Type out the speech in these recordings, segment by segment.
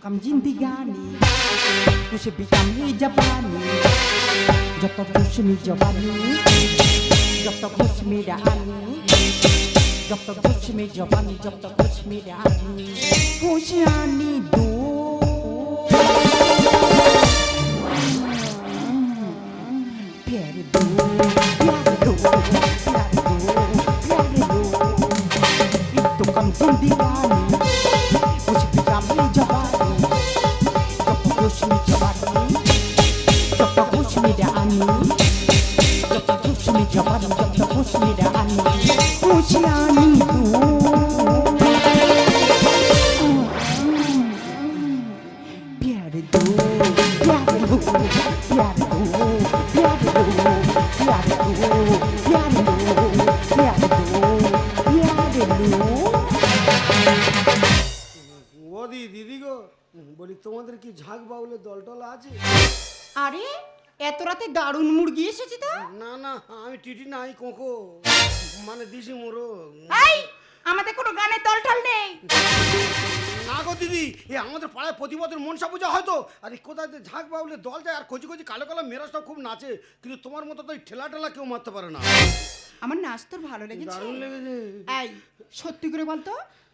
कम जिंदगानी कुछ भी कम ही जबानी जब तक खुश में जवानी जब तक खुश में रानी जब तक खुश में जवानी जब तक खुश में रानी खुशियानी दो प्यार दो प्यार दो प्यार दो प्यार दो एक तो कम जिंदगानी कुछ भी कम ही जवानी जब तक खुश में जवानी जब तक खुश में रानी जब तक खुश में जवानी जब तक खुश में रानी खुशियानी दो प्यार दो प्यार दो प्यार दो प्यार दो प्यार दो प्यार दो प्यार दो ওদি দিদি গো, বলি তোমাদের কি ঝাঁক বাউলের দলটল আছে? আরে এত রাতে দারুণ মুরগি এসেছে তো না না, আমি টিটি নাই কোকো, মানে দিশি মোরো। এই আমাদের কোনো গানের দলটল নেই। না গো দিদি, এ আমাদের পাড়ায় প্রতি বছর মনসা পূজা হয় তো, আর এই কোথায় যে ঝাঁক বাউলের দল যায় আর কচি কচি কালো কালো মেয়েরা সব খুব নাচে, কিন্তু তোমার মতো তো এই ঠেলা ঠেলা কেউ মারতে পারে না। আমার নাচ তোর ভালো লেগেছে? দারুণ লেগেছে। এই সত্যি করে বলতো,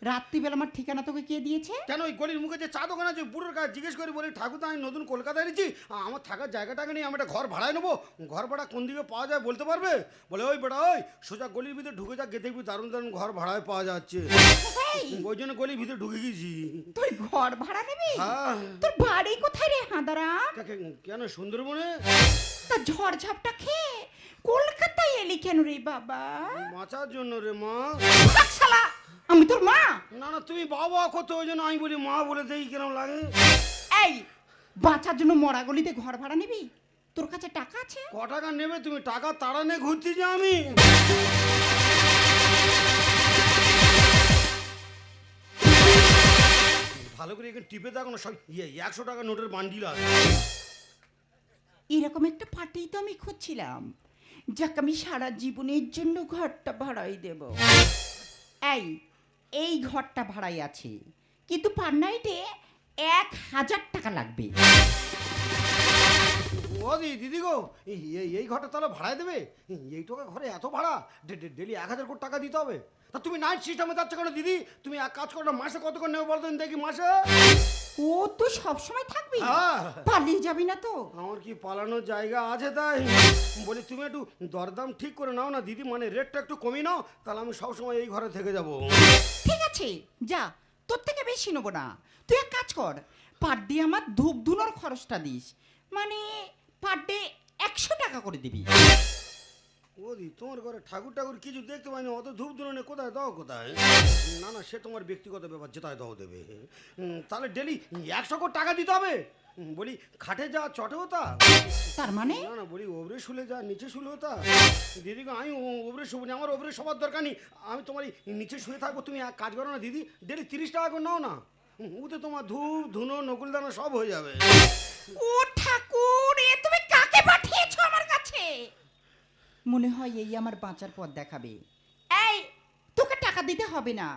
রাত্রিবেলা আমার ঠিকানা তোকে কে দিয়েছে? কেন ওই গলির মুখে যে চা দোকান আছে বুড়োর কাছে জিজ্ঞেস করে বলি, ঠাকুর আমি নতুন কলকাতায় এসেছি, আমার থাকার জায়গাটাকে নিয়ে আমি একটা ঘর ভাড়ায় নেবো, ঘর ভাড়া কোন দিকে পাওয়া যায় বলতে পারবে? বলে ওই বেটা ওই সোজা গলির ভিতরে ঢুকে যা, গে দেখবি দারুণ দারুণ ঘর ভাড়ায় পাওয়া যাচ্ছে। ওই জন্য গলির ভিতরে ঢুকে গেছি। তুই ঘর ভাড়া নেবি? হ্যাঁ। তোর বাড়ি কোথায় রে হাঁদারা? কেন সুন্দরবনে? তা ঝড় ঝাপটা খেয়ে কলকাতায় এলি কেন রে বাবা? বাঁচার জন্য রে মা। থাক শালা, আমি তোর মা? না না, তুমি বাবা কত, ওই জন্য আমি বলি মা বলে দেখি কেমন লাগে। এই বাঁচার জন্য মরা গলিতে ঘর ভাড়া নিবি? তোর কাছে টাকা আছে? ক টাকা নেবে তুমি? টাকা তাড়া নিয়ে ঘুরতে যে আমি। ভালো করে এখানে টিপে দেখো না, সব 100 টাকা নোটের বান্ডিল আছে। এরকম একটা পার্টি তো আমি খুঁজছিলাম, যাকে আমি সারা জীবনের জন্য ঘরটা ভাড়াই দেব। এই ঘরটা ভাড়াই আছে, কিন্তু পার নাইটে 1000 টাকা লাগবে। ও দিদি গো, এই ঘরটা তাহলে ভাড়ায় দেবে? এই টাকা ঘরে এত ভাড়া, ডেলি 1000 কোটি টাকা দিতে হবে? তা তুমি নাইট সিস্টেমে যাচ্ছ কেন দিদি? তুমি এক কাজ করো না, মাসে কত করে নেবে বলতো দেখি মাসে? ও তুই সবসময় থাকবি? হ্যাঁ। পালিয়ে যাবি না তো? আমার কি পালানোর জায়গা আছে তাই বলি? তুমি একটু দরদাম ঠিক করে নাও না দিদি, মানে রেটটা একটু কমিয়ে নাও, তাহলে আমি সবসময় এই ঘরে থেকে যাব। ঠিক আছে যা, তোর থেকে বেশি নেবো না। তুই এক কাজ কর, পার ডে আমার ধূপ ধুনোর খরচটা দিস, মানে পার ডে 100 টাকা করে দিবি। ওদি তোমার ঘরে ঠাকুর ঠাকুর কিছু দেখতে পাইনি, অত ধূপ ধুনে কোথায় দাও কোথায়? না না, সে তোমার ব্যক্তিগত ব্যাপার, যেটাই দাও দেবে। তাহলে ডেলি 100 কোটি টাকা দিতে হবে? বলি খাটে যা চটেও তা? তার মানে? না না, বলি ওপরে শুলে যা নিচে শুলেও তা। দিদিকে আমি ওপরে শুবো না, আমার ওপরে শোবার দরকার নেই, আমি তোমার নিচে শুয়ে থাকবো। তুমি এক কাজ করো না দিদি, ডেলি 30 টাকা করে নাও না, ওতে তোমার ধূপ ধুনো নকুলদানা সব হয়ে যাবে। ও ঠাকুর, এ তুমি কাকে পাঠিয়েছো আমার কাছে? মনে হয় এই আমার বাঁচার পথ দেখাবে। এই তোকে টাকা দিতে হবে না,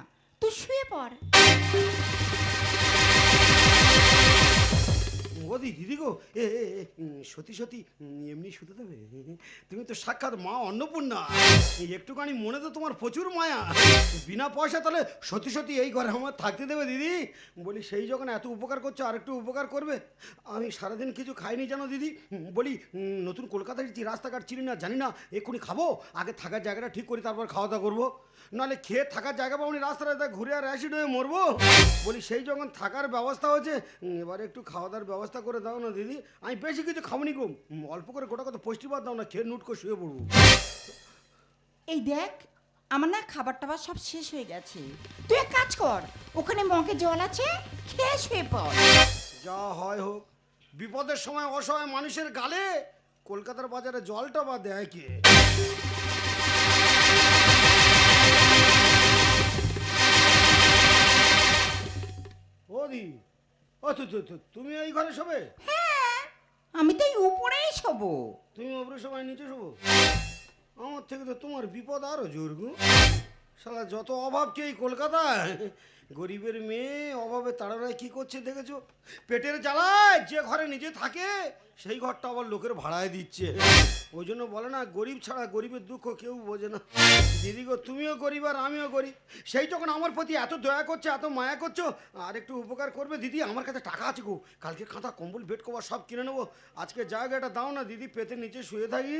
তুই শুয়ে পড়। ওদি দিদি গো, সত্যি সত্যি এমনি শুতে দেবে? তুমি তো সাক্ষাৎ মা অন্নপূর্ণা, একটুখানি মনে তো তোমার প্রচুর মায়া, বিনা পয়সা তাহলে সত্যি সত্যি এই ঘরে আমার থাকতে দেবে দিদি? বলি সেই যখন এত উপকার করছো আর একটু উপকার করবে। আমি সারাদিন কিছু খাইনি জানো দিদি, বলি নতুন কলকাতায় এসেছি, রাস্তাঘাট চিনি না জানি না, এক্ষুনি খাবো, আগে থাকার জায়গাটা ঠিক করি তারপর খাওয়া দাওয়া করবো, নাহলে খেয়ে থাকার জায়গা পাবনি, রাস্তায় ঘুরে আর অ্যাসিড হয়ে মরবো। বলি সেই যখন থাকার ব্যবস্থা হচ্ছে, এবারে একটু খাওয়া দাওয়ার ব্যবস্থা করে দাও না দিদি। আমি বেশি কিছু খাবনি গো, অল্প করে গোটা কত পুষ্টিবাদ দাও না, খেয়ে নুট করে শুয়ে পড়বো। এই দেখ, আমার না খাবার টাবার সব শেষ হয়ে গেছে, তুই এক কাজ কর, ওখানে মগে জল আছে, খেয়ে শুয়ে পড়। যা হয় হোক, বিপদের সময় অসহায় মানুষের গালে কলকাতার বাজারে জলটা বা দেয় কে? ওদি, ও তুমি এই ঘরে শোবে? হ্যাঁ, আমি তো এই উপরেই শোবো। তুমি ওপরে সবাই নিচে শোবো? আমার থেকে তো তোমার বিপদ আরো জোর গো। শালা যত অভাব কি এই কলকাতায়, গরিবের মেয়ে অভাবে তাড়ারায় কি করছে দেখেছো? পেটের জ্বালায় যে ঘরে নিজে থাকে সেই ঘরটা আবার লোকের ভাড়ায় দিচ্ছে। ওই জন্য বলে না, গরিব ছাড়া গরিবের দুঃখ কেউ বোঝে না। দিদি গো, তুমিও গরিব আর আমিও গরিব, সেই যখন আমার প্রতি এত দয়া করছে, এত মায়া করছো, আর একটু উপকার করবে দিদি। আমার কাছে টাকা আছে গো, কালকে খাতা কম্বল বেড কভার সব কিনে নেবো। আজকে জায়গাটা দাও না দিদি, পেটের নিচে শুয়ে থাকি।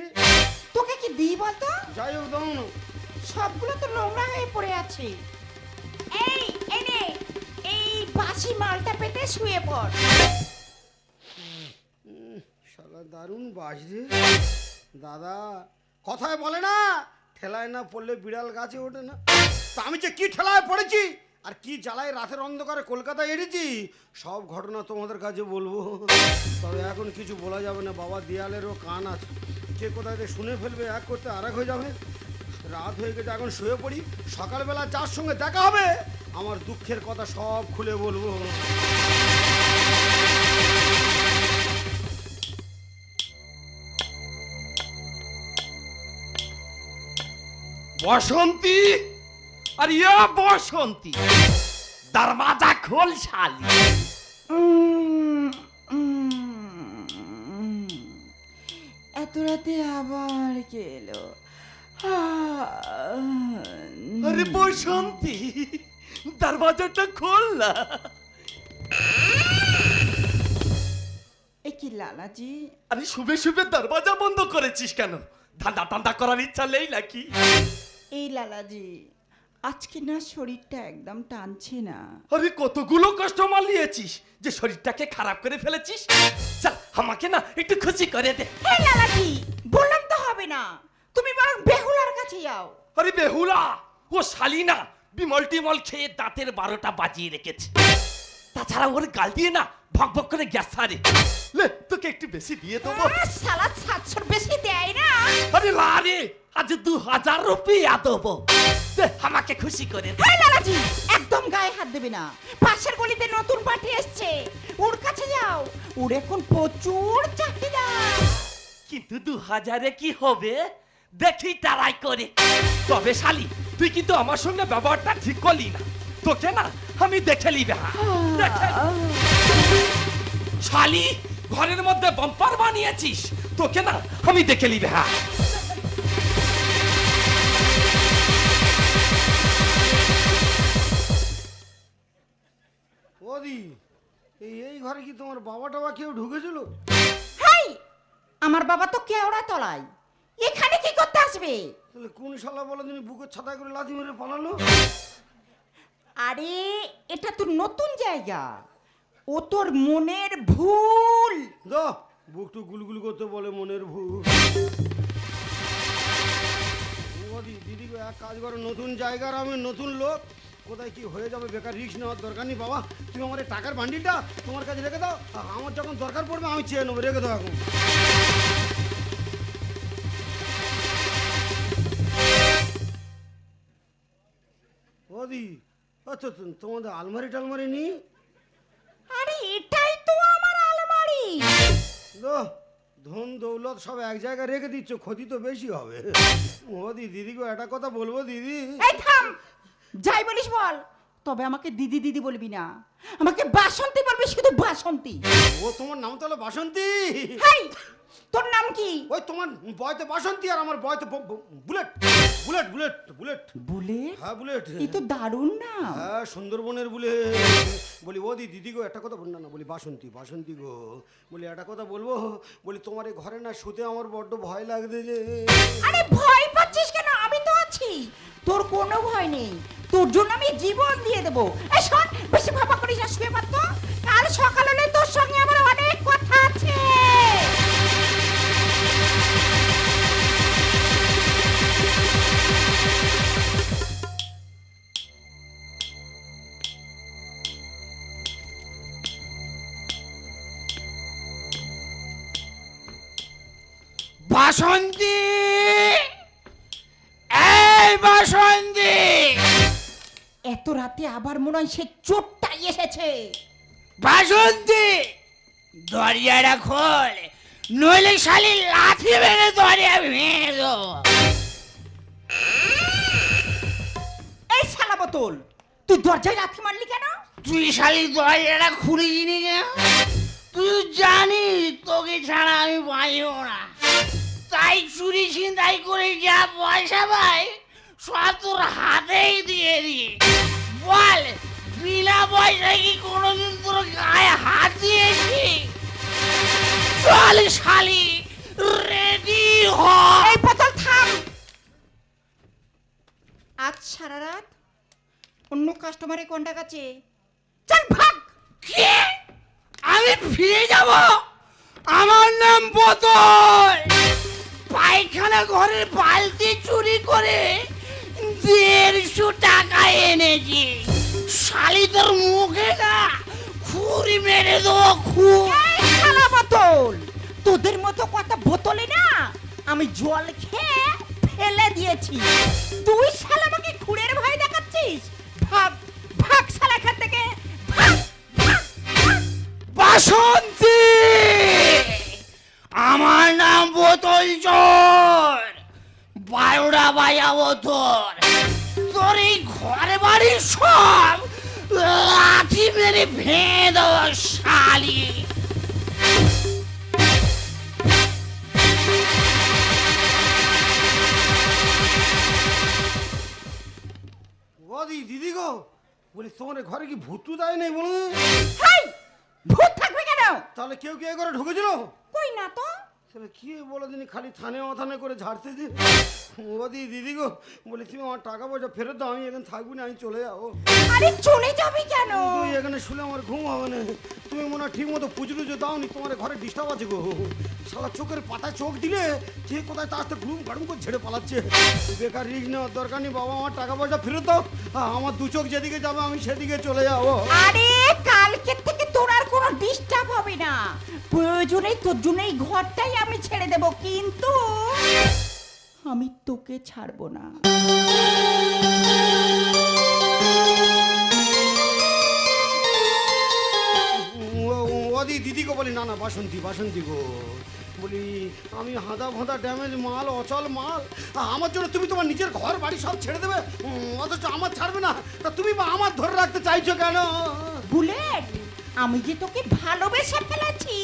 তোকে কি দিই বলতো? যাই হোক দাও না। সবগুলো তো নোংরা হয়ে পড়ে আছে। এই এনে এই বাসি মালটা পেতে শুয়ে পড়। শালা দারুণ বাস রে দাদা। কথায় বলে না, ঠেলায় না পড়লে বিড়াল গাছে ওঠে না। তা আমি যে কি ঠেলায় পড়েছি আর কি জ্বালায় রাতের অন্ধকারে কলকাতায় এড়েছি, সব ঘটনা তোমাদের কাছে বলবো। তবে এখন কিছু বলা যাবে না, বাবা দেয়ালেরও কান আছে, কে কোথায় যে শুনে ফেলবে, এক করতে আর এক হয়ে যাবে। রাত হয়ে গেছে, এখন শুয়ে পড়ি। সকালবেলা যার সঙ্গে দেখা হবে আমার দুঃখের কথা সব খুলে বলবো। বসন্তী, আরে ইয়া বসন্তী, দরवाजा खोल শালি। এত রাতে আবার কে এলো? আরে বসন্তী, দরवाजाটা খোল না। এ কি লালাজি? আরে শুবে শুবে দরवाजा বন্ধ করেছিস কেন? ধান্দা টান্দা করার ইচ্ছা নেই নাকি? এই লালাজি, আজকে না শরীরটা একদম টানছে না। আরে কতগুলো কাস্টমার নিয়েছিস যে শরীরটাকে খারাপ করে ফেলেছিস। চল আমাকে না একটু খুশি করে দে। এই লালাজি, বললাম তো হবে না, তুমি বরং বেহুলার কাছে যাও। আরে বেহুলা ও শালি না, বিমল টিমল খেয়ে দাঁতের 12টা বাজিয়ে রেখেছে। তাছাড়া ওর গাল দিয়ে না ভক ভক করে গ্যাস ছাড়ে। লে তোকে একটু বেশি দিয়ে দেবো। সালা 700 বেশি দেয় না। আরে লারে, আজ 2000 রুপিয়া দেবো। দে, আমাকে খুশি করে দে। এই লালাজি, একদম গায়ে হাত দেবে না। পাশের গলিতে নতুন পার্টি এসছে, ওর কাছে যাও, ওর এখন প্রচুর চাহিদা। কিন্তু 2000-এ কি হবে দেখি তারাই করে। তবে শালি তুই কিন্তু আমার সঙ্গে ব্যবহারটা ঠিক করলি না। তোকে না আমি দেখে নিবে। শালি ঘরের মধ্যে বাম্পার বানিয়েছিস, তোকে না আমি দেখে নিবে। ওদি, এই ঘরে কি তোমার বাবা টাবা কেউ ঢুকেছিল? হেই, আমার বাবা তো কেওড়া তলায়, এখানে কি করতে আসবে? তাহলে কোন শালা বলে তুমি বুকের ছাতা করে লাথি মেরে পালালো? আরে এটা তো নতুন জায়গা, ও তোর মনের ভুল। দা বুকটু গুলগুল করতে বলে মনের ভুল। ওদি দিদি গো, এক কাজ করো, নতুন জায়গার আমি নতুন লোক, কোথায় কি হয়ে যাবে বেকার রিস্ক নেওয়ার দরকার নেই। বাবা তুমি আমার এই টাকার বান্ডিলটা তোমার কাছে রেখে দাও, আমার যখন দরকার পড়বে আমি চেয়ে নেবো, রেখে দাও এখন। ওদি আচ্ছা, তোমাদের আলমারি টালমারি নেই? আরে এটাই তো আমার আলমারি। ধন দৌলত সব এক জায়গায় রেখে দিচ্ছ, ক্ষতি তো বেশি হবে। ওদি দিদি গো, একটা কথা বলবো দিদি। এই থাম, যাই বলিস বল, তবে আমাকে দিদি দিদি বলবি না, আমাকে বাসন্তী বলবি, শুধু বাসন্তী। ও তোমার নাম তাহলে বাসন্তী? হেই, তোর নাম কি? ওই তোমার বয়তে বাসন্তী আর আমার বয়তে bullet. Bullet bullet bullet bullet? হ্যাঁ বুলেট। এই তো দারুণ নাম। হ্যাঁ সুন্দরবনের বুলেট। বলি ওদি দিদি গো, একটা কথা বল না, বলি বাসন্তী বাসন্তী গো, বলি একটা কথা বলবো, বলি তোমার এই ঘরে না শুতে আমার বড্ড ভয় লাগছে যে। আরে ভয় পাচ্ছিস কেন, আমি তো আছি, তোর কোনো ভয় নেই, তোর জন্য আমি জীবন দিয়ে দেবো। এই শোন, বেশি ভাবা করিস না, শুয়ে পারতো, কাল সকাল হলে তোর সঙ্গে আমার অনেক কথা আছে। বাসন্তী, এই বাসন্তী, এত রাতে আবার মনে হয় সে চোরটাই এসেছে। বাসন্তী, দরজাটা খোল, নইলে শালি লাথি মেরে দরজা ভেঙে দেবো। বোতল, তুই দরজায় লাথি মারলি কেন? তুই শালি দরজাটা খুলে দিনি কেন? তুই জানিস তোকে ছাড়া আমি বাঁচব না, তাই চুরি ছিনতাই করে যা পয়সা পাই সব তোর হাতেই দিয়ে দি। বল, বিনা পয়সায় কি কোনোদিন তোর গায়ে হাত দিয়েছি? চল শালি, রেডি হ। এই বোতল থাম। আজ সারা রাত অন্য কাস্টমারে কন্টাক্ট আছে, চল ভাগ। কে? আমি ফিরে যাব? আমার নাম বোতল। পায়খানা ঘরের বালতি চুরি করে 150 টাকা এনেছি। শালি তোর মুখে না খুরি মেরে দেবো, এই শালা বোতল, তোদের মতো কথা বোতলে না আমি জল খেয়ে ফেলে দিয়েছি। তুই শালা আমাকে খুঁড়ের ভয় দেখাচ্ছিস? ভাগ ভাগ শালা এখান থেকে, ভাগ, ভাগ, ভাগ। বাসন্তী, আমার নাম বোতল চোর। 12টা বাজাবো তোর, তোর এই ঘরে বাড়ি সব লাঠি মেরে ভেঙে দেবো শালি। ওদি দিদি গো, বলি তোমার এ ঘরে কি ভূত দেয় নেই বলো? হেই, ভূত থাকবে কেন? তাহলে কেউ কি এ ঘরে ঢুকেছিল? কই না তো। তাহলে কি বলো দিনি, খালি থানে অথানে করে ঝাড়তেছি। ওদি দিদি গো, বলি তুমি আমার টাকা পয়সা ফেরত দাও, আমি এখানে থাকবো না, আমি চলে যাবো। আরে চলে যাবি কেন? তুই এখানে শুলে আমার ঘুম হবে না। তুমি মনে হয় ঠিক মতো পুজো টুজো দাওনি, তোমার ঘরে ডিস্টার্ব আছে গো। শালা চোখের পাতায় চোখ দিলে যে কোথায় তার তো ঘুম ঘাড়ুম করে ঝেড়ে পালাচ্ছে। বেকার রিস্ক নেওয়ার দরকার নেই বাবা, আমার টাকা পয়সা ফেরত দাও। আমার দু চোখ যেদিকে যাবে আমি সেদিকে চলে যাবো। আরে কালকে থেকে তোর আর কোনো ডিস্টার্ব হবে না। প্রয়োজনে তোর জন্য এই ঘরটাই আমি ছেড়ে দেব, কিন্তু আমি তোকে ছাড়বো না। ওদি দিদি গো, বলি না না বাসন্তী বাসন্তী গো, বলি আমি হাঁদা ভাঁদা ড্যামেজ মাল, অচল মাল, আমার জন্য তুমি তোমার নিজের ঘর বাড়ি সব ছেড়ে দেবে, অথচ আমার ছাড়বে না। তা তুমি বা আমার ধরে রাখতে চাইছো কেন? বুলেট, আমি যে তোকে ভালোবেসে ফেলেছি।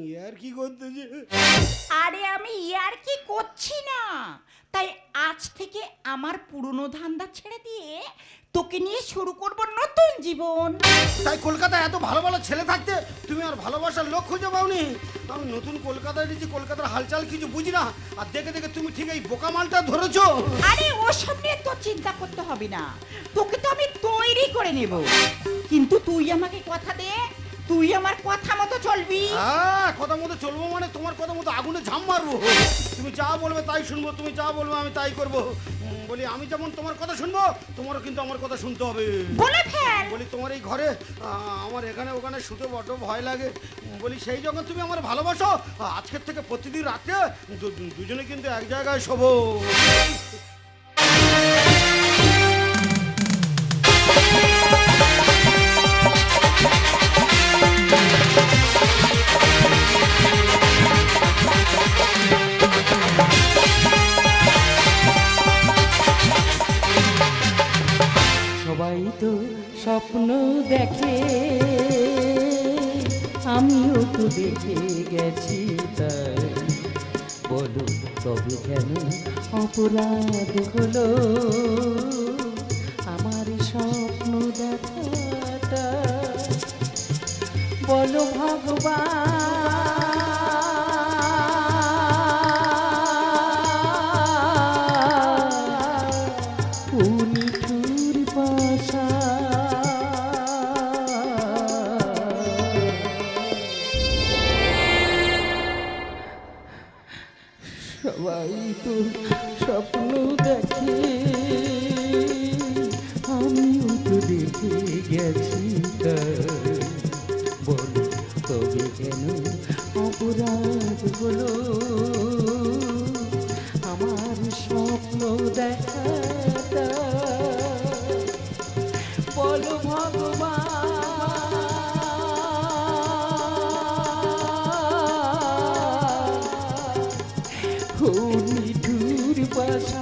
ইয়ার কি করতেছে? আরে আমি ইয়ার কি করছি না, তাই আজ থেকে আমার পুরনো ধান্দা ছেড়ে দিয়ে তোকে নিয়ে শুরু করব নতুন জীবন। তাই কলকাতায় এত ভালো ভালো ছেলে থাকতে তুমি আর ভালোবাসার লোক খুঁজে পাওনি? আমি নতুন কলকাতায় এসেছি, কলকাতার হালচাল কিছু বুঝি না, আর দেখে দেখে তুমি ঠিক এই বোকা মালটা ধরেছো। আরে ওসব নিয়ে তো চিন্তা করতে হবে না, তোকে তো আমি তৈরি করে নেব। কিন্তু তুই আমাকে কথা দে, তুই আমার কথা মতো চলবি। হ্যাঁ, কথা মতো চলবো মানে তোমার কথা মতো আগুনে ঝাম মারবো। তুমি যা বলবে তাই শুনবো, তুমি যা বলবে আমি তাই করবো। বলি আমি যেমন তোমার কথা শুনবো, তোমারও কিন্তু আমার কথা শুনতে হবে। বলে ফেল। বলি তোমার এই ঘরে আমার এখানে ওখানে শুতে বড্ড ভয় লাগে। বলি সেই যখন তুমি আমার ভালোবাসো, আজকের থেকে প্রতিদিন রাতে দুজনে কিন্তু এক জায়গায় শোবো। সবাই তো স্বপ্ন দেখে, আমিও তো দেখে গেছি, তাই বলো তবে কেন অপরাধ হলো আমার স্বপ্ন দেখাটা? বলো ভগবান, নিঠুর পাশা সবাই তো স্বপ্ন দেখে, আমিও তো দেখে গেছি, তাই বলো তবে কেন অপরাধ হলো আমার স্বপ্ন দেখাটা? বলো ভগবান, নিঠুর পাশা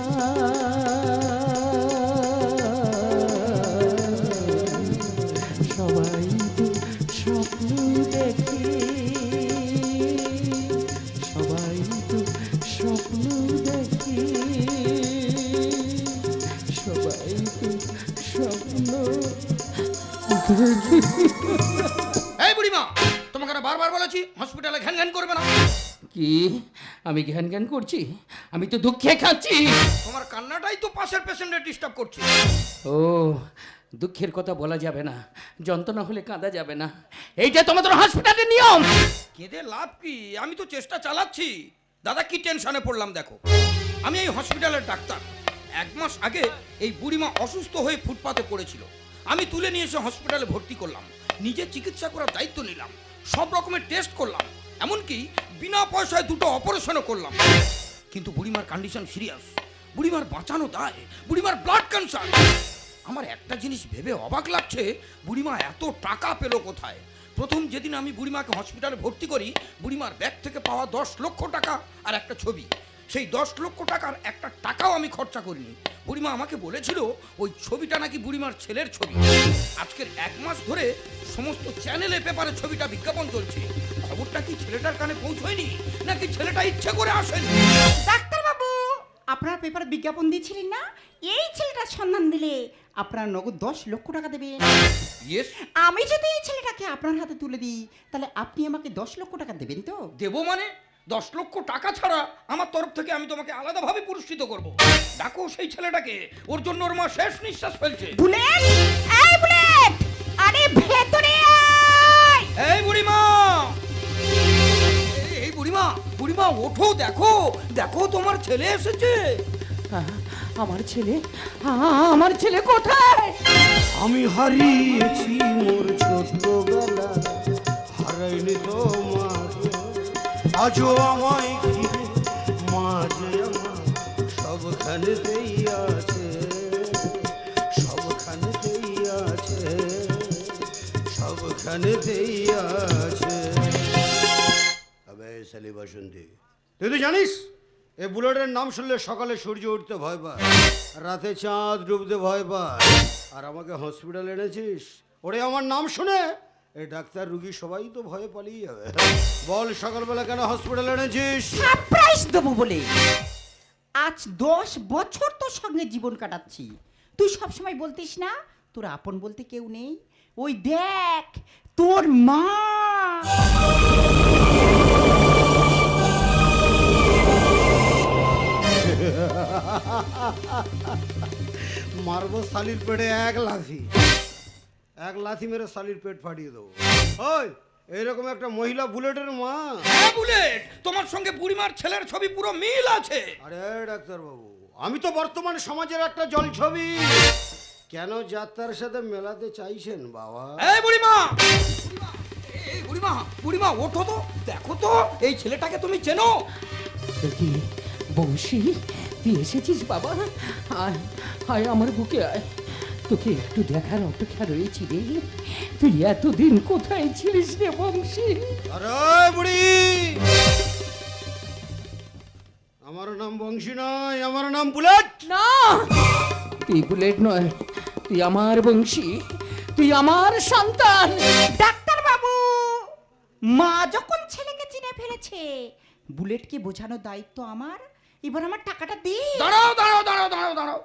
স্বপ্ন এই বুড়িমা, তোমাকে না বারবার বলেছি হসপিটালে ঘ্যান ঘ্যান করবে না। কি আমি জ্ঞান জ্ঞান করছি? আমি তো দুঃখে খাচ্ছি। তোমার কান্নাটাই তো পাশের পেশেন্টের ডিস্টার্ব করছে। ও দুঃখের কথা বলা যাবে না, যন্ত্রণা হলে কাঁদা যাবে না, এইটা তোমাদের হসপিটালের নিয়ম। কেঁদে লাভ কি? আমি তো চেষ্টা চালাচ্ছি। দাদা কি টেনশনে পড়লাম দেখো। আমি এই হসপিটালের ডাক্তার। 1 মাস আগে এই বুড়িমা অসুস্থ হয়ে ফুটপাতে পড়েছিল। আমি তুলে নিয়ে এসে হসপিটালে ভর্তি করলাম, নিজে চিকিৎসা করার দায়িত্ব নিলাম, সব রকমের টেস্ট করলাম, এমনকি বিনা পয়সায় 2টো অপারেশনও করলাম। কিন্তু বুড়িমার কন্ডিশন সিরিয়াস, বুড়িমার বাঁচানো দায়, বুড়িমার ব্লাড ক্যান্সার। আমার একটা জিনিস ভেবে অবাক লাগছে, বুড়িমা এত টাকা পেল কোথায়? প্রথম যেদিন আমি বুড়িমাকে হসপিটালে ভর্তি করি, বুড়িমার ব্যাগ থেকে পাওয়া 10 লক্ষ টাকা আর একটা ছবি, সেই 10 লক্ষ টাকার একটা টাকাও আমি খরচা করিনি। বুড়িমা আমাকে বলেছিল ওই ছবিটা নাকি বুড়িমার ছেলের ছবি। আজকের 1 মাস ধরে সমস্ত চ্যানেলে পেপারে ছবিটা বিজ্ঞাপন চলছে। খবরটা কি ছেলেটার কানে পৌঁছয়নি, নাকি ছেলেটা ইচ্ছে করে আসেনি? ডাক্তারবাবু, আপনার পেপারে বিজ্ঞাপন দিয়েছিলেন না, এই ছেলেটার সন্ধান দিলে আপনার নগদ 10 লক্ষ টাকা দেবেন। ইয়েস, আমি যদি এই ছেলেটাকে আপনার হাতে তুলে দিই, তাহলে আপনি আমাকে 10 লক্ষ টাকা দেবেন তো? দেবো মানে 10 লক্ষ টাকা ছাড়া আমার তরফ থেকে আমি তোমাকে আলাদাভাবে পুরস্কৃত করব। ডাকো সেই ছেলেটাকে, ওর জন্য ওর মা শেষ নিঃশ্বাস ফেলছে। বুলেট, এই বুলেট, আরে ভেতরে আয়। এই বুড়িমা, এই বুড়িমা, বুড়িমা ওঠো, দেখো দেখো তোমার ছেলে এসেছে। আমার ছেলে কোথায়? আমি হারিয়েছি মোর ছোটবেলা, হারাইনি তোমার, আজও আমায় ঘিরে মাঝে আমার সবখানেতেই আছে, সবখানেতেই আছে, সবখানেতেই আছে। আবে সালি বাসন্তী, তুই তো জানিস এই বুলেটের নাম শুনলে সকালে সূর্য উঠতে ভয় পায়, রাতে চাঁদ ডুবতে ভয় পায়, আর আমাকে হসপিটালে এনেছিস ওরে আমার নাম শুনে এই ডাক্তার রুগী সবাই তো ভয়ে পালিয়ে যাবে। বল সকালবেলা কেন হসপিটালে এনেছিস? সারপ্রাইজ দেবো বলে। আজ 10 বছর তোর সঙ্গে জীবন কাটাচ্ছি, তুই সবসময় বলতিস না তোর আপন বলতে কেউ নেই। ওই দেখ তোর মা। মারবো শালির পেটে এক লাথি মেরে শালির পেট ফাটিয়ে দেবো। ওই এইরকম একটা মহিলা বুলেটের মা। হ্যাঁ বুলেট, তোমার সঙ্গে বুড়িমার ছেলের ছবি পুরো মিল আছে। আরে ডাক্তার বাবু, আমি তো বর্তমান সমাজের একটা জল ছবি, কেন যাত্রার সাথে মেলাতে চাইছেন বাবা? এই বুড়িমা, এই বুড়িমা, বুড়িমা ওঠো তো, দেখো তো এই ছেলেটাকে তুমি চেনো? কি বংশী, তুই এসেছিস বাবা? আয় আয় আমার বুকে আয়, তোকে একটু দেখার অপেক্ষা রয়েছি রে। তুই এতদিন কোথায় ছিলিস রে বংশী? আরে বুড়ি, আমার নাম বংশী নয়, আমার নাম বুলেট। না, তুই বুলেট নয়, তুই আমার বংশী, তুই আমার সন্তান। ডাক্তারবাবু, মা যখন ছেলেকে চিনে ফেলেছে, বুলেটকে বোঝানোর দায়িত্ব আমার। এবার আমার টাকাটা দে। দাঁড়াও দাঁড়াও দাঁড়াও দাঁড়াও দাঁড়াও,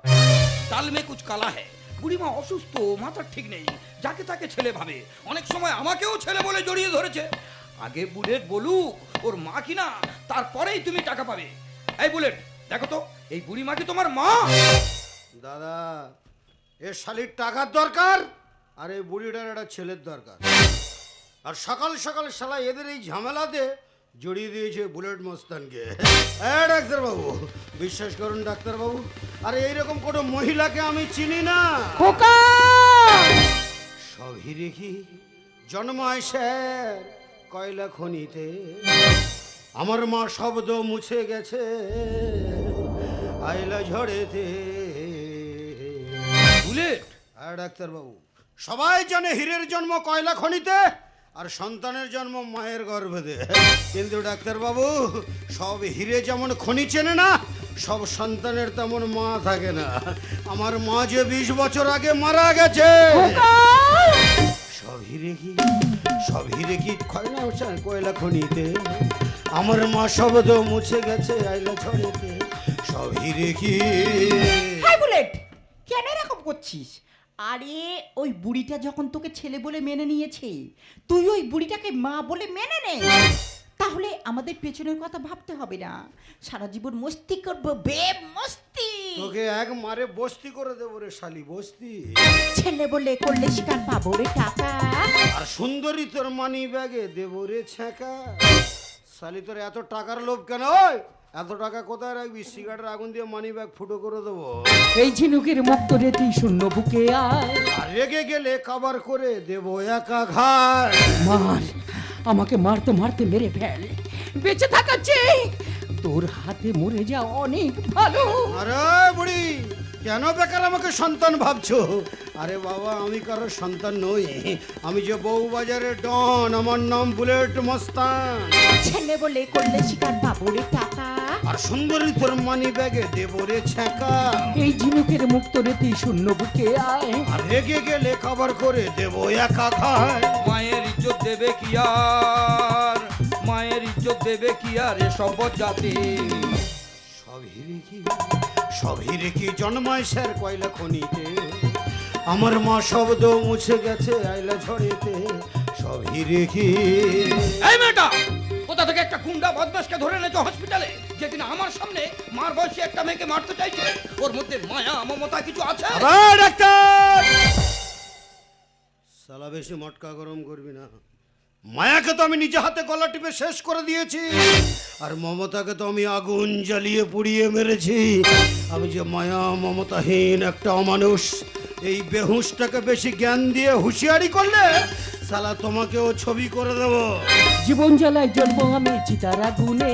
তাল মে কুছ কালা হ্যায়। বুড়িমা অসুস্থ, মাথার ঠিক নেই, যাকে তাকে ছেলে ভাবে, অনেক সময় আমাকেও ছেলে বলে জড়িয়ে ধরেছে। আগে বুলেট বলুক ওর মা কিনা, তারপরেই তুমি টাকা পাবে। এই বুলেট, দেখো তো এই বুড়িমা কি তোমার মা? দাদা, এ শালির টাকার দরকার, আর এই বুড়িটার একটা ছেলের দরকার। আর সকাল সকাল শালা এদের এই ঝামেলাতে জড়িয়ে দিয়েছে বুলেট মস্তানকে। হ্যাঁ ডাক্তার বাবু, বিশ্বাস করুন ডাক্তার বাবু, আরে এইরকম কোনো মহিলাকে আমি চিনি না। খোকা, সব হিরে কি জন্মায় স্যার কয়লা খনিতে, আমার মা শব্দ মুছে গেছে আইলা ঝড়েতে। বুলেট, হ্যাঁ ডাক্তার বাবু, সবাই জানে হীরের জন্ম কয়লা খনিতে, আর সন্তানের জন্ম মায়ের গর্ভে। কিন্তু ডাক্তার বাবু, সব হীরে যেমন খনি চেনে না, সব সন্তানের তেমন মা থাকে না। আমার মা যে 20 বছর আগে মারা গেছে। সব হিরে কি কয়লা খনিতে, আমার মা শব্দ মুছে গেছে আইলা ঝড়েতে। সব হিরে কি। হাই বুলেট, কেন এরকম করছিস? আরে ওই বুড়িটা যখন তোকে ছেলে বলে মেনে নিয়েছে, তুই ওই বুড়িটাকে মা বলে মেনে নে, তাহলে আমাদের পেছনের কথা ভাবতে হবে না। সারা জীবন মস্তি করবো, বেব মস্তি। তোকে এক মারে বস্তি করে দেবো রে শালি, বস্তি। ছেলে বলে করলে শিকার পাবো রে টাকা, আর সুন্দরী তোর মানি ব্যাগে দেবো রে ছ্যাঁকা। শালি তোর এত টাকার লোভ কেন? ওই এত টাকা কোথায় রাখবি? সিগারেটের আগুন দিয়ে মানি ব্যাগ ফুটো করে দেবো। এই ঝিনুকের মুক্ত রেতি শূন্য বুকে আয়, আর রেগে গেলে কভার করে দেবো একা ঘাট। মার, আমাকে মারতে মারতে মেরে ফেল, বেঁচে থাকা চেয়ে তোর হাতে মরে যা অনেক ভালো। আরে বুড়ি, কেন বেকার আমাকে সন্তান ভাবছো? আরে বাবা, আমি কারো সন্তান নই, আমি যে বউবাজারে ডন, আমার নাম বুলেট মস্তান। ছেলে বলে করলে শিকার পাবো রে টাকা, আর সুন্দরী তোর মানি ব্যাগে দেবো রে ছ্যাঁকা। এই ঝিনুকের মুক্ত রেতি শূন্য বুকে আয়, আর রেগে গেলে কভার করে দেবো একা ঘাট। মায়ের ইজ্জত দেবে কি আর, মায়ের ইজ্জত দেবে কি আর এ সব জাতি। সব হিরে কি জন্মায় স্যার কয়লা খনিতে, আমার মা শব্দ মুছে গেছে আইলা ঝড়েতে। সব হিরে কি। এই মেয়েটা কোথা থেকে একটা গুন্ডা বদমাশকে ধরে এনেছো হসপিটালে, যে কিনা আমার সামনে মার বয়সী একটা মেয়েকে মারতে চাইছে? ওর মধ্যে মায়া মমতা কিছু আছে? আবার ডাক্তার! শালা বেশি মটকা গরম করবি না। মায়াকে তো আমি নিজে হাতে গলা টিপে শেষ করে দিয়েছি, আর মমতাকে তো আমি আগুন জ্বালিয়ে পুড়িয়ে মেরেছি। আমি যে মায়া মমতাহীন একটা অমানুষ, এই বেহুশটাকে বেশি জ্ঞান দিয়ে হুঁশিয়ারি করলে শালা তোমাকেও ছবি করে দেব। জীবন জ্বালায় জ্বলবো আমি চিতার আগুনে।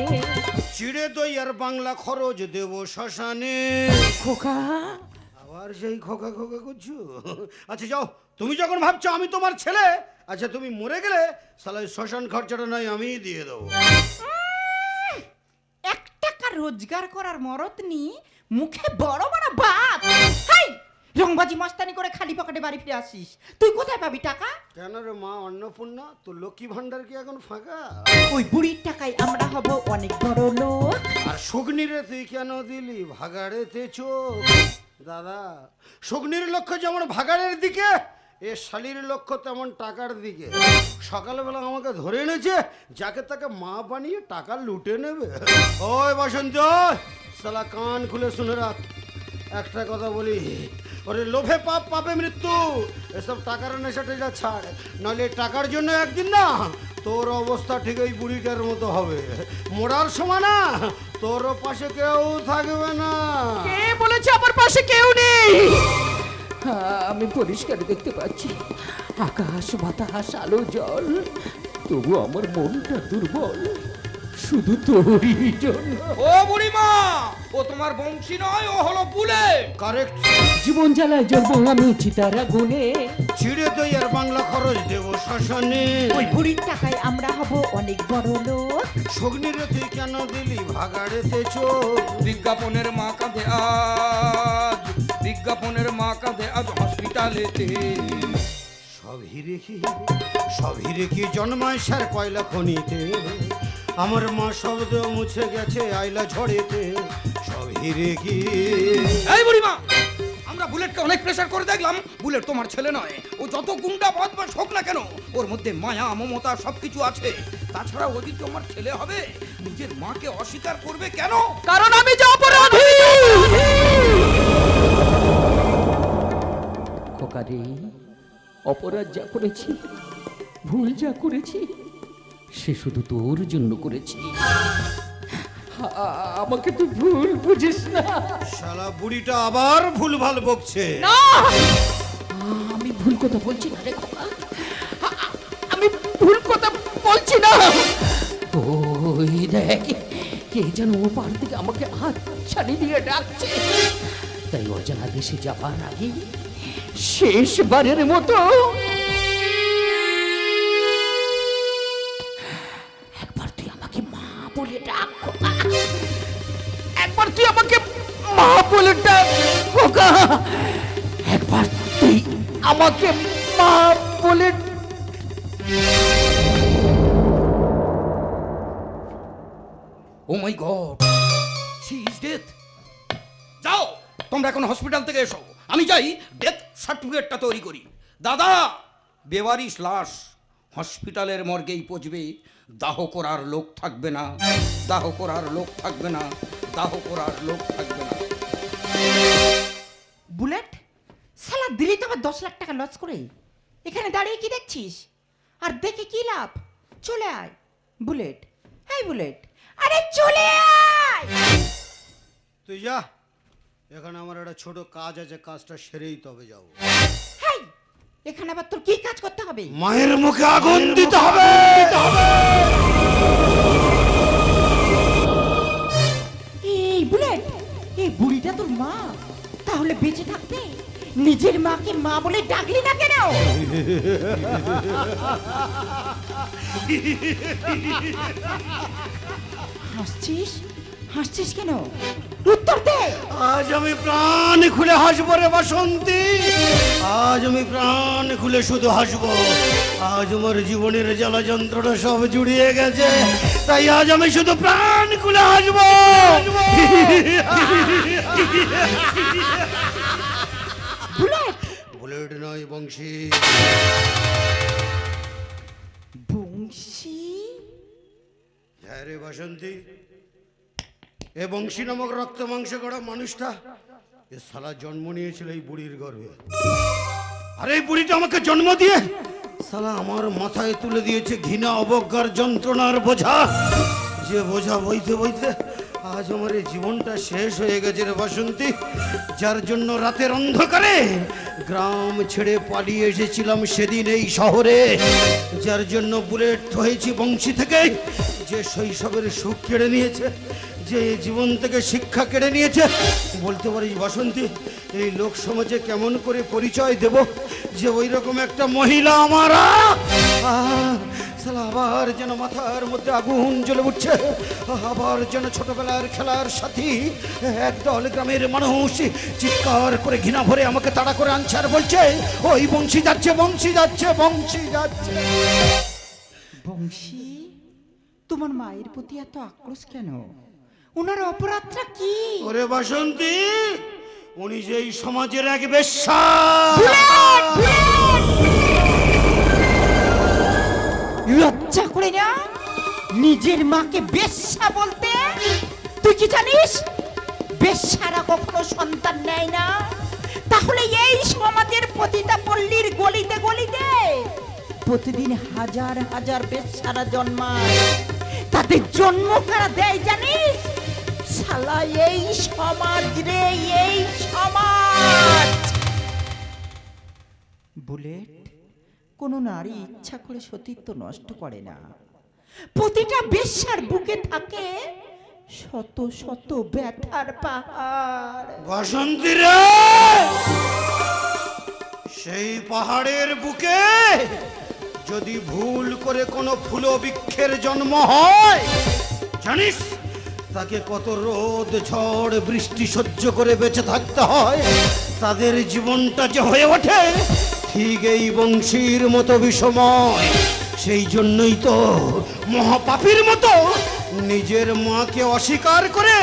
চিড়ে দই আর বাংলা খরচ দেব শ্মশানে। খোকা, আবার সেই খোকা খোকা করছো? আচ্ছা যাও, তুমি যখন ভাবছো আমি তোমার ছেলে, আচ্ছা তুমি মরে গেলে শালা শ্মশান খরচাটা নয় আমিই দিয়ে দেবো। 1 টাকা রোজগার করার মরদ নি, মুখে বড় বড় বাত। হাই, রংবাজি মস্তানি করে খালি পকেটে বাড়ি ফিরে আসিস, তুই কোথায় পাবি টাকা? কেন রে মা অন্নপূর্ণা, তোর লক্ষ্মী ভান্ডার কি এখন ফাঁকা? ওই বুড়ির টাকায় আমরা হব অনেক বড় লোক। আর শুকনিরে তুই কেন দিলি ভাগাড়েতে চোখ? দাদা, শুকনির লক্ষ্য যেমন ভাগাড়ের দিকে, এ শালির লক্ষ্য তেমন টাকার দিকে। সকালবেলা আমাকে ধরে এনেছে, যাকে তাকে মা বানিয়ে টাকা লুটে নেবে। ওই বসন্ত, শালা কান খুলে শুনে রাখ, একটা কথা বলি, ওরে লোভে পাপ, পাপে মৃত্যু। এসব টাকার নেশা টেশা ছাড়, নাহলে টাকার জন্য একদিন না তোর অবস্থা ঠিক ওই বুড়িটার মতো হবে। মরার সময় না তোরও পাশে কেউ থাকবে না। কে বলেছে আমার পাশে কেউ নেই? আমি পরিষ্কার দেখতে পাচ্ছি আকাশ বাতাস আলো জল, তবু আমার মনটা দুর্বল শুধু তোরই জন্য। ও বুড়িমা, ও তোমার বংশী নয়, ও হলো বুলেট। কারেক্ট। জীবন জ্বালায় জ্বলবো আমি চিতার আগুনে। ছিঁড়ে দই আর বাংলা খরচ দেব শ্মশানে। ওই বুড়ির টাকায় আমরা হব অনেক বড় লোক। শুকনিরে তুই কেন দিলি ভাগাড়েতে চোখ? বিজ্ঞাপনের মা কাঁধে আজ, বিজ্ঞাপনের মা কাঁধে আজ হসপিটালেতে। সব হিরে কি জন্মায় স্যার কয়লা খনিতে, আমার মা শব্দ মুছে গেছে আইলা ঝড়েতে। সব হিরে কি। এই বুড়িমা, আমরা বুলেটকে অনেক প্রেসার করে দেখলাম, বুলেট তোমার ছেলে নয়। ও যত গুন্ডা বদমাশ হোক না কেন, ওর মধ্যে মায়া মমতা সবকিছু আছে। তাছাড়া ও যদি তোমার ছেলে হবে, নিজের মাকে অস্বীকার করবে কেন? কারণ আমি যে অপরাধী। খোকারে, অপরাধ যা করেছি, ভুল যা করেছি, সে শুধু তোর জন্য করেছি। আমাকে তুই ভুল বুঝিস না। শালা বুড়িটা আবার ভুলভাল বকছে। না, আমি ভুল কথা বলছি না রে খোকা, আমি ভুল কথা বলছি না। ওই দেখ, কে যেন ও পার থেকে আমাকে হাত ছাড়ি দিয়ে ডাকছে। তাই অজানা দেশে যাবার আগে শেষবারের মতো একবার তুই আমাকে মা বলে ডাক খোকা। একবার তুই আমাকে মা বলে ডাক খোকা। একবার তুই আমাকে মা বলে। ও মাই গড, শি ইজ ডেড। যাও, তোমরা এখন হসপিটাল থেকে এসো, আমি যাই ডেথ সার্টিফিকেটটা তৈরি করি। দাদা, বেবারিশ লাশ হসপিটালের মর্গেই পচবে, দাহ করার লোক থাকবে না, দাহ করার লোক থাকবে না, দাহ করার লোক থাকবে না। বুলেট, সালা দিলি তো আবার 10 লাখ টাকা লস করে। এখানে দাঁড়িয়ে কি দেখছিস? আর দেখে কি লাভ? চলে আয় বুলেট। এই বুলেট, আরে চলে আয়। তুই যা, এখানে আমার একটা ছোট কাজ আছে, কাজটা সেরেই তবে যাবো। হেই, এখানে আবার তোর কি কাজ করতে হবে? মায়ের মুখে আগুন দিতে হবে। এই বুলেট, এই বুড়িটা তোর মা? তাহলে বেঁচে থাকতে নিজের মাকে মা বলে ডাকলি না কেন? হাসছিস? হাসছিস কেন? উত্তর দে। আজ আমি প্রাণ খুলে হাসবো রে বাসন্তী, আজ আমি প্রাণ খুলে শুধু হাসবো। আজ আমার জীবনের জ্বালা যন্ত্রণা সব জুড়িয়ে গেছে, তাই আজ আমি শুধু প্রাণ খুলে হাসবো। বুলেট, বুলেট নয়, বংশী। বংশী? হ্যাঁ রে বাসন্তী, এ বংশী নামক রক্ত মাংস গড়া মানুষটা এ শালা জন্ম নিয়েছিল এই বুড়ির গর্ভে। আর এই বুড়িটা আমাকে জন্ম দিয়ে শালা আমার মাথায় তুলে দিয়েছে ঘৃণা, অবজ্ঞার, যন্ত্রণার বোঝা। যে বোঝা বইতে বইতে আজ আমার এই জীবনটা শেষ হয়ে গেছে রে বাসন্তী। যার জন্য রাতের অন্ধকারে গ্রাম ছেড়ে পালিয়ে এসেছিলাম সেদিন এই শহরে, যার জন্য বুলেট হয়েছি বংশী থেকে, যে শৈশবের সুখ কেড়ে নিয়েছে, যে জীবন থেকে শিক্ষা কেড়ে নিয়েছে। বলতে পারিস বাসন্তী, এই লোক সমাজে কেমন করে পরিচয় দেব যে ওই রকম একটা মহিলা আমারা। আবার যেন মাথার মধ্যে আগুন জ্বলে উঠছে, আবার যেন ছোটবেলার খেলার সাথী একদল গ্রামের মানুষ চিৎকার করে ঘৃণা ভরে আমাকে তাড়া করে আনছে আর বলছে, ওই বংশী যাচ্ছে, বংশী যাচ্ছে, বংশী যাচ্ছে। বংশী, তোমার মায়ের প্রতি এত আক্রোশ কেন? ওনার অপরাধটা কি? ওরে বাসন্তী, উনি যে এই সমাজের এক বেশ্যা। লজ্জা করে না নিজের মাকে বেশ্যা বলতে? তুই কি জানিস বেশ্যারা কখনো সন্তান নেয় না? তাহলে এই সমাজের প্রতিটা পল্লীর গলিতে গলিতে প্রতিদিন হাজার হাজার বেশ্যারা জন্মায়। তাদের জন্ম কারা দেয় জানিস? শালা এই সমাজ রে, এই সমাজ। বুলেট, কোনো নারী ইচ্ছা করে সতীত্ব নষ্ট করে না। প্রতিটা বেশ্যার বুকে থাকে শত শত ব্যথার পাহাড়। বাসন্তী রে, সেই পাহাড়ের বুকে যদি ভুল করে কোনো ফুল বৃক্ষের জন্ম হয়, জানিস তাকে কত রোদ, ঝড়, বৃষ্টি সহ্য করে বেঁচে থাকতে হয়। তাদের জীবনটা যে হয়ে ওঠে ঠিক এই বংশীর মতো বিষময়। সেই জন্যই তো মহাপাপীর মতো নিজের মাকে অস্বীকার করে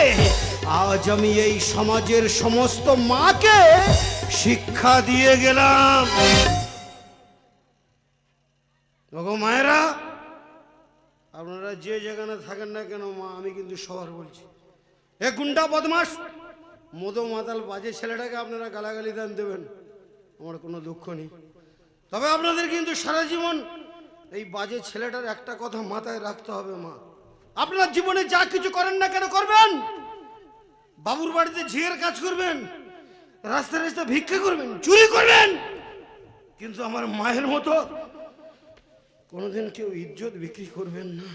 আজ আমি এই সমাজের সমস্ত মাকে শিক্ষা দিয়ে গেলাম। ওগো মায়েরা, আপনারা যে যেখানে থাকেন না কেন, মা আমি কিন্তু সবার বলছি, এ গুন্ডা বদমাস মদো মাতাল বাজে ছেলেটাকে আপনারা গালাগালি দান দেবেন, আমার কোনো দুঃখ নেই। তবে আপনাদের কিন্তু সারা জীবন এই বাজে ছেলেটার একটা কথা মাথায় রাখতে হবে, মা আপনার জীবনে যা কিছু করেন না কেন করবেন, বাবুর বাড়িতে ঝিয়ের কাজ করবেন, রাস্তায় রাস্তায় ভিক্ষা করবেন, চুরি করবেন, কিন্তু আমার মায়ের মতো কোনোদিন কেউ ইজ্জত বিক্রি করবেন না।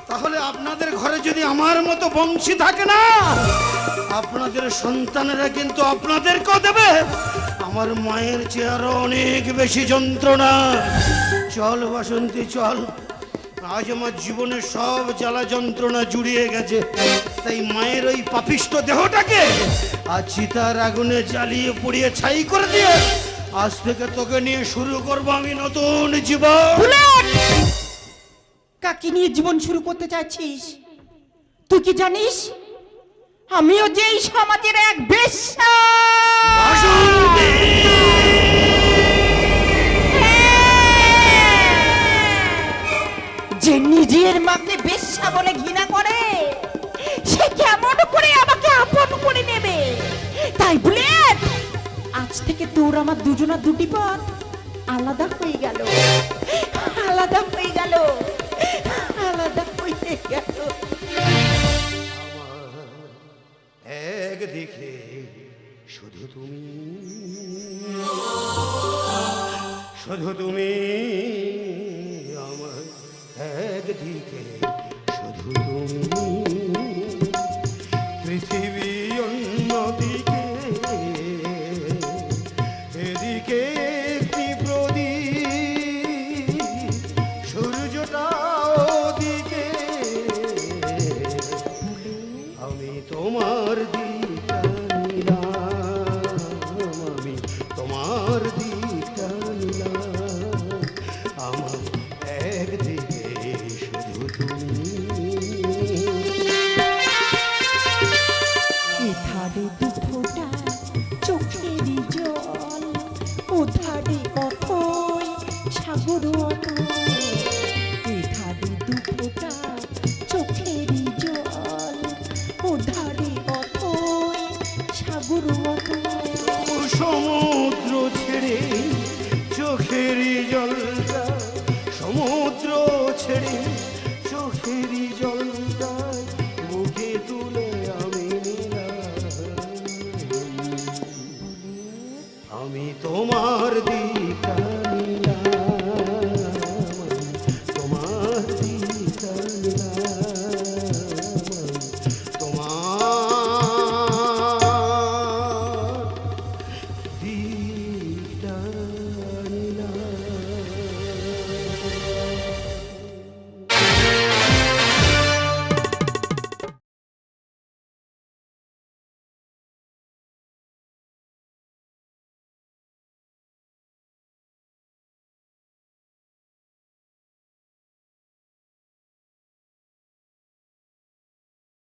তাহলে আপনাদের ঘরে যদি আমার মতো বংশী থাকে না, আপনাদের সন্তানেরা কিন্তু আপনাদেরকেও দেবে আমার মায়ের চেয়ে আরো অনেক বেশি যন্ত্রণা। চল বাসন্তী চল, আজ আমার জীবনে সব জ্বালা যন্ত্রণা জুড়িয়ে গেছে, তাই মায়ের ওই পাপিষ্ট দেহটাকে আজ চিতার আগুনে জ্বালিয়ে পুড়িয়ে ছাই করে দিয়ে আজ থেকে তোকে নিয়ে শুরু করবো আমি নতুন জীবন। কাকে নিয়ে জীবন শুরু করতে চাইছিস? তুই কি জানিস আমিও যে এই সমাজের এক বেশ্যা। যে নিজের মাকে বেশ্যা বলে ঘৃণা করে, সে কেমন করে আমাকে আপন করে নেবে? তাই বুলেট, আজ থেকে তোর আমার দুজনের দুটি পথ আলাদা হয়ে গেল, আলাদা হয়ে গেল, আলাদা হয়ে গেল। একদিকে শুধু তুমি, শুধু তুমি আমার, একদিকে শুধু তুমি, পৃথিবী অন্যদিকে, এদিকে একটি প্রদীপ, সূর্যটা ওদিকে, আমি তোমার দিকটা নিলাম, আমি তোমার দিকটা নিলাম, আমার একদিকে শুধু তুমি। এধারে দু ফোঁটা চোখেরই জল, ওধারে অথই সাগর অতল। এধারে দু ফোঁটা চোখেরই জল, ওধারে অথই সাগর অতল। সমুদ্র ছেড়ে চোখেরই জলটা, সমুদ্র ছেড়ে চোখেরই জলটা বুকে তুলে আমি নিলাম, আমি তোমার দিক